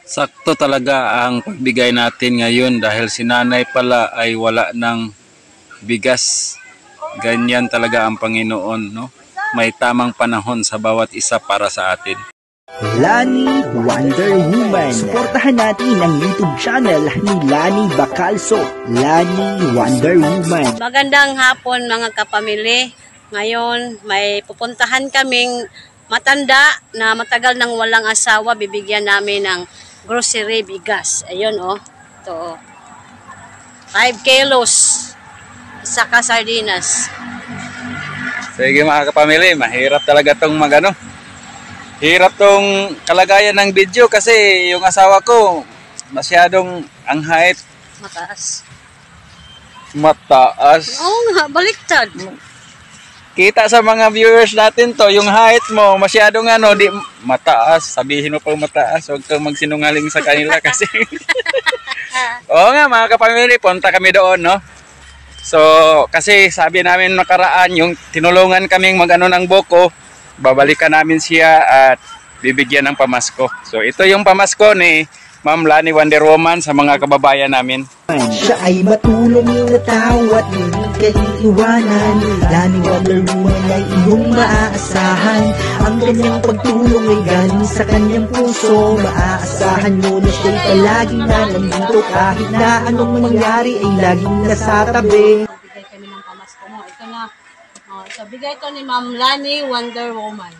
Sakto talaga ang pagbigay natin ngayon dahil si nanay pala ay wala ng bigas. Ganyan talaga ang Panginoon, no? May tamang panahon sa bawat isa para sa atin. Lani Wonder Woman. Suportahan natin ang YouTube channel ni Lani Bacalso, Lani Wonder Woman. Magandang hapon mga kapamilya. Ngayon may pupuntahan kaming matanda na matagal nang walang asawa. Bibigyan namin ng grocery bigas. Ayun oh. Ito oh. 5 kilos. Saka sardinas. Sige mga kapamilya, mahirap talaga tong magano. Hirap tong kalagayan ng video kasi yung asawa ko masyadong ang height. Mataas. Mataas. Oo nga, baliktad. Kita sa mga viewers natin to, yung height mo masyadong di mataas. Sabihin mo pang mataas, huwag kang magsinungaling sa kanila kasi. Oo nga mga kapamilya, punta kami doon, no? So, kasi sabi namin nakaraan, yung tinulungan kaming mag-ano ng buko, babalikan namin siya at bibigyan ng pamasko. So, ito yung pamasko ni Ma'am Lani Wonder Woman sa mga kababayan namin. Siya ay matulong na tao at hindi ka iiwanan. Lani Wonder Woman ay iyong maaasahan. Ang kanyang pagtulong ay galing sa kanyang puso. Maaasahan mo na siya'y palaging nandito kahit na anong mangyari ay laging nasa tabi. Bigay kami ng pamasko mo. Ito na. So, bigay ito ni Ma'am Lani Wonder Woman.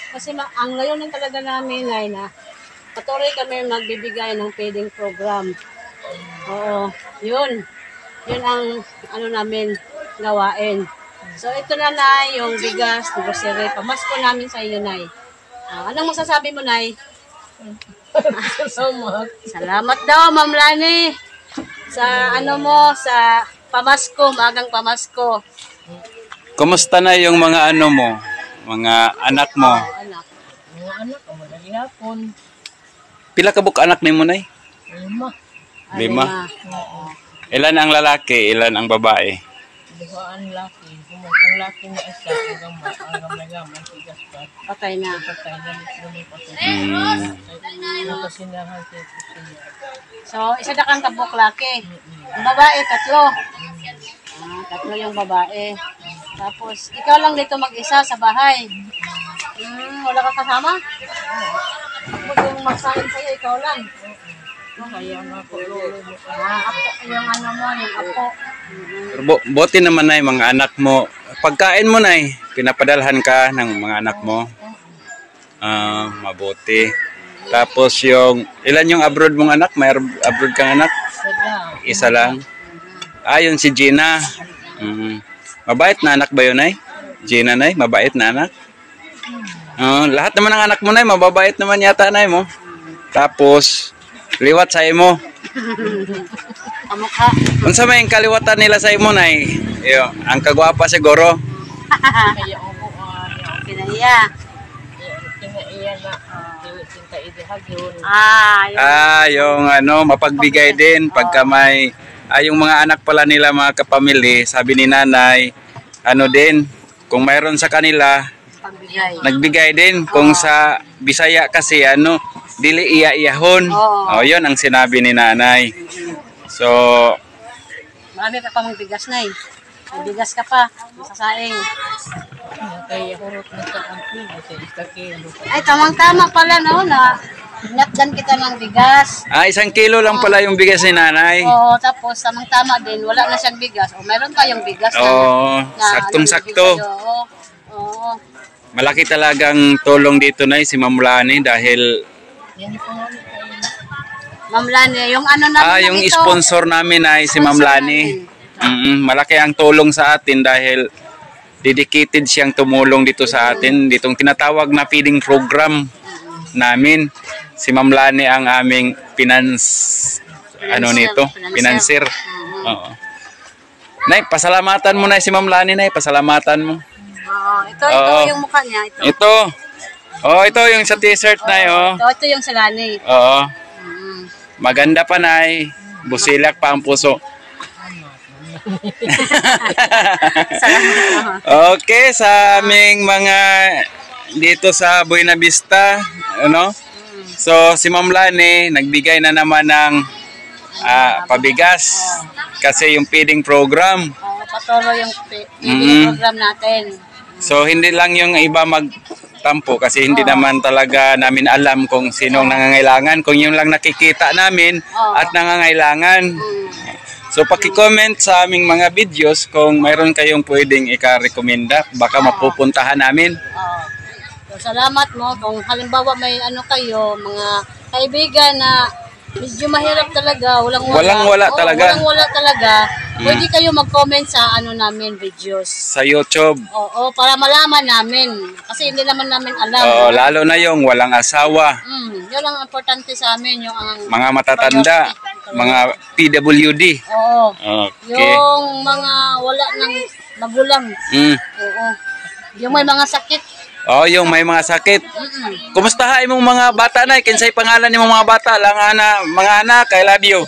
Kasi ang layunin talaga namin ay na patuloy kami magbibigay ng feeding program. Oo, yun. Yun ang namin gawain. So, ito na yung bigas, grocery. Pamasko namin sa iyo, Nay. Anong masasabi mo, Nay? Salamat daw, Ma'am Lani. Sa sa pamasko, maagang pamasko. Kumusta na yung mga mo? Mga anak mo? Anak. Mga anak, madali hapon. Pila ka buk anak ni mo, Nay? 5. 5. Ilan ang lalaki, ilan ang babae? 2 ang laki. Ang laki na isa, ang gamay, tigas pa. Patay na. Patay na, lumipat. Napasinahan siya. So, isa na kang kabuk laki. Ang babae, 3. 3 yung babae. Tapos, ikaw lang dito mag-isa sa bahay. Wala ka kasama? Pag yung magsahin sa'yo, ikaw lang. Kaya nga po, Apo, yung mo, yung apo. Pero buti naman na mga anak mo. Pagkain mo na pinapadalhan ka ng mga anak mo. Mabuti. Tapos ilan yung abroad mong anak? May abroad kang anak? Isa lang. Yun si Gina. Mabait na anak ba yun, Nay? Gina, Nay? Mabait na anak? Lahat naman ng anak mo, Nay, mababait naman yata, Nay mo. Tapos, liwat sa imo. Kamukha. Unsa may kaliwatan nila sa imo, Nay? Ang kagwapa siguro. kaya upo, Kinaiya. kinaiya na, cinta idihag yun. Yung mapagbigay din pagka may yung mga anak pala nila mga kapamilya, sabi ni nanay, din, kung mayroon sa kanila, Pagbigay. nagbigay din. Kung sa Bisaya kasi, dili iya-iyahon. Yun ang sinabi ni nanay. So, Marami ka pa mong bigas, Nay. May bigas ka pa. Masasaing. Kaya hurot na sa ampli, sa kilo. Ay, tamang-tama pala, no, na natdan kita ng bigas. 1 kilo lang pala yung bigas ni nanay. Oo, tapos tamang-tama din, wala na siyang bigas. O, meron tayong bigas na Saktong-sakto. Oo. Malaki talagang tulong dito, Nay, si Ma'am Lani dahil Yan po nga kayo. Ma'am Lani, yung namin yung ito, sponsor namin ay si Ma'am Lani. Malaki ang tulong sa atin dahil dedicated siyang tumulong dito sa atin. Ditong tinatawag na feeding program namin. Si Ma'am Lani ang aming financier. Oo. Nay, pasalamatan mo na si Ma'am Lani, Nay, pasalamatan mo. ito yung mukha niya. Ito. Ito yung sa t-shirt, Nay. Ito yung sa Lani. Oo. Maganda pa, Nay. Busilak pa ang puso. Okay, sa aming mga dito sa Buena Vista, So, si Ma'am Lani, nagbigay na naman ng pabigas. Kasi yung feeding program. Patuloy yung feeding program natin. So, hindi lang yung iba magtampo kasi hindi naman talaga namin alam kung sinong nangangailangan. Kung yung lang nakikita namin at nangangailangan. So, paki-comment sa aming mga videos kung mayroon kayong pwedeng ika-recommenda. Baka mapupuntahan namin. So, salamat mo. Kung halimbawa may ano kayo, mga kaibigan na medyo mahirap talaga, walang-wala talaga. Pwede kayo mag-comment sa ano namin videos. Sa YouTube. Oo, para malaman namin. Kasi hindi naman namin alam. Oo, lalo na yung walang asawa. Yun ang importante sa amin. Yung mga matatanda. Mga PWD. Oo. Okay. Yung mga wala ng magulang. Oo. Yung may mga sakit. Yung may mga sakit. Kumustahay mong mga bata na? Kinsay pangalan ng mga bata? Mga anak, I love you.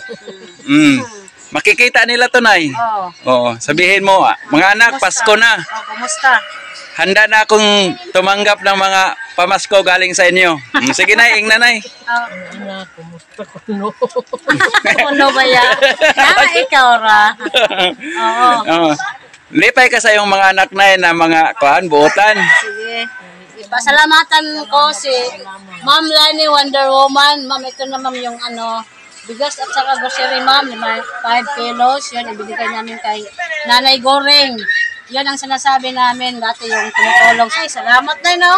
Makikita nila to, Nay. Oo. Sabihin mo, mga anak, Pasko na. Kumusta? Handa na akong tumanggap ng mga pamasko galing sa inyo. Sige, Nay, Nanay. Ina, kumusta kuno? Kuno ba yan? Ikaw ra. Oo. Lipay ka sa iyong mga anak na mga buutan. Sige. Pasalamatan ko si Ma'am Lani Wonder Woman. Ma'am, ito na ma'am yung bigas at saka grocery, ma'am. 5 kilos. Yan, ibigay namin kay Nanay Goreng. Yan ang sinasabi namin dati yung tumutulong. Salamat na, no?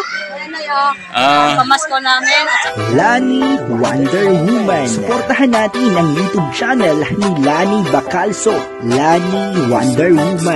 Pamasko namin. Lani Wonder Woman. Suportahan natin ang YouTube channel ni Lani Bacalso. Lani Wonder Woman.